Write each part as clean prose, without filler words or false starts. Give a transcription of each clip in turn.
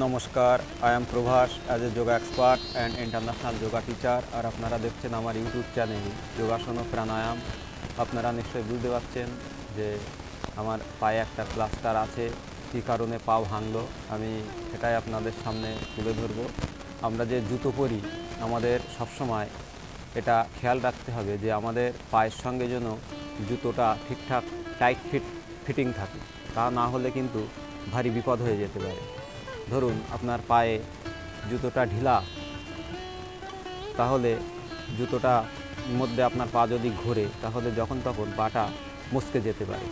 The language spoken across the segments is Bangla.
নমস্কার, I am Prabhas as a yoga expert and international yoga teacher. আর আপনারা দেখছেন আমার ইউটিউব চ্যানেল যোগাসন ও প্রাণায়াম। আপনারা নিশ্চয়ই বুঝতে পারছেন যে আমার পায়ে একটা প্লাস্টার আছে, কী কারণে পা ভাঙলো আমি সেটাই আপনাদের সামনে তুলে ধরব। আমরা যে জুতো পরি আমাদের সবসময় এটা খেয়াল রাখতে হবে যে আমাদের পায়ের সঙ্গে যেন জুতোটা ঠিকঠাক টাইট ফিটিং থাকে, তা না হলে কিন্তু ভারী বিপদ হয়ে যেতে পারে। ধরুন আপনার পায়ে জুতোটা ঢিলা, তাহলে জুতোটার মধ্যে আপনার পা যদি ঘোরে তাহলে যখন তখন পাটা মুচকে যেতে পারে।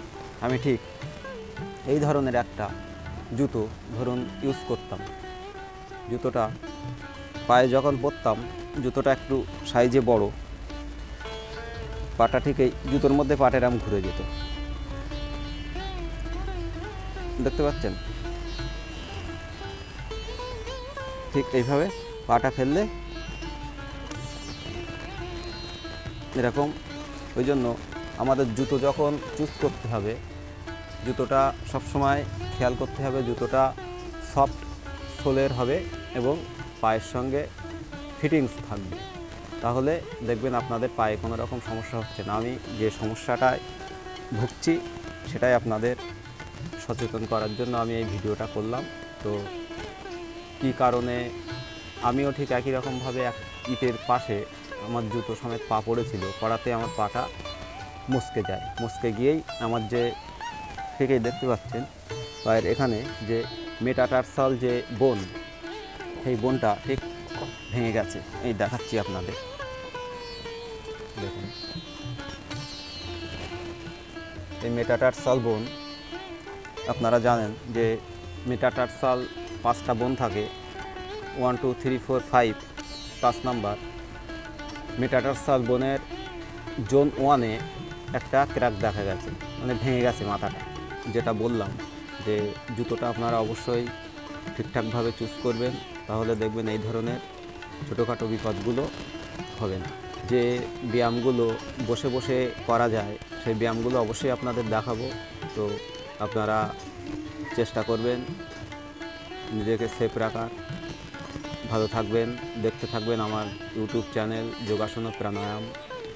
আমি ঠিক এই ধরনের একটা জুতো ধরুন ইউজ করতাম। জুতোটা পায়ে যখন পরতাম জুতোটা একটু সাইজে বড়, পাটা ঠিক এই জুতোর মধ্যে পাটেরাম ঘুরে যেত, দেখতে পাচ্ছেন? ঠিক এইভাবে পাটা ফেললে এরকম। ওই জন্য আমাদের জুতো যখন চুজ করতে হবে, জুতোটা সবসময় খেয়াল করতে হবে জুতোটা সফট সোলের হবে এবং পায়ের সঙ্গে ফিটিংস থাকবে, তাহলে দেখবেন আপনাদের পায়ে কোনো রকম সমস্যা হচ্ছে না। আমি যে সমস্যাটায় ভুগছি সেটাই আপনাদের সচেতন করার জন্য আমি এই ভিডিওটা করলাম। তো কী কারণে আমিও ঠিক একই রকমভাবে এক ইটের পাশে আমার জুতো সমেত পা পড়েছিল, পড়াতে আমার পাটা মুচকে যায়। মুচকে গিয়েই আমার যে থেকেই দেখতে পাচ্ছেন পায়ের এখানে যে মেটাটার্সাল যে বোন, সেই বোনটা ঠিক ভেঙে গেছে। এই দেখাচ্ছি আপনাদের, দেখুন এই মেটাটার্সাল বোন। আপনারা জানেন যে মেটাটার্সাল 5টা বোন থাকে, 1 2 3 4 5, 5 নাম্বার মেটাটার্সাল বোনের জোন 1-এ একটা ক্র্যাক দেখা গেছে, মানে ভেঙে গেছে মাথাটা। যেটা বললাম যে জুতোটা আপনারা অবশ্যই ঠিকঠাকভাবে চুজ করবেন, তাহলে দেখবেন এই ধরনের ছোটোখাটো বিপদগুলো হবে না। যে ব্যায়ামগুলো বসে বসে করা যায় সেই ব্যায়ামগুলো অবশ্যই আপনাদের দেখাবো। তো আপনারা চেষ্টা করবেন নিজেকে সেফ রাখার। ভালো থাকবেন, দেখতে থাকবেন আমার ইউটিউব চ্যানেল যোগাসন ও প্রাণায়াম।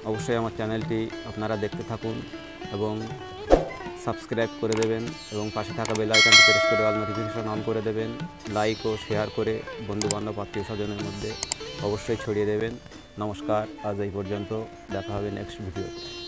অবশ্যই আমার চ্যানেলটি আপনারা দেখতে থাকুন এবং সাবস্ক্রাইব করে দেবেন এবং পাশে থাকা বেল আইকনটি প্রেস করে অল নোটিফিকেশন অন করে দেবেন। লাইক ও শেয়ার করে বন্ধুবান্ধব আত্মীয় স্বজনের মধ্যে অবশ্যই ছড়িয়ে দেবেন। নমস্কার, আজ এই পর্যন্ত, দেখা হবে নেক্সট ভিডিওতে।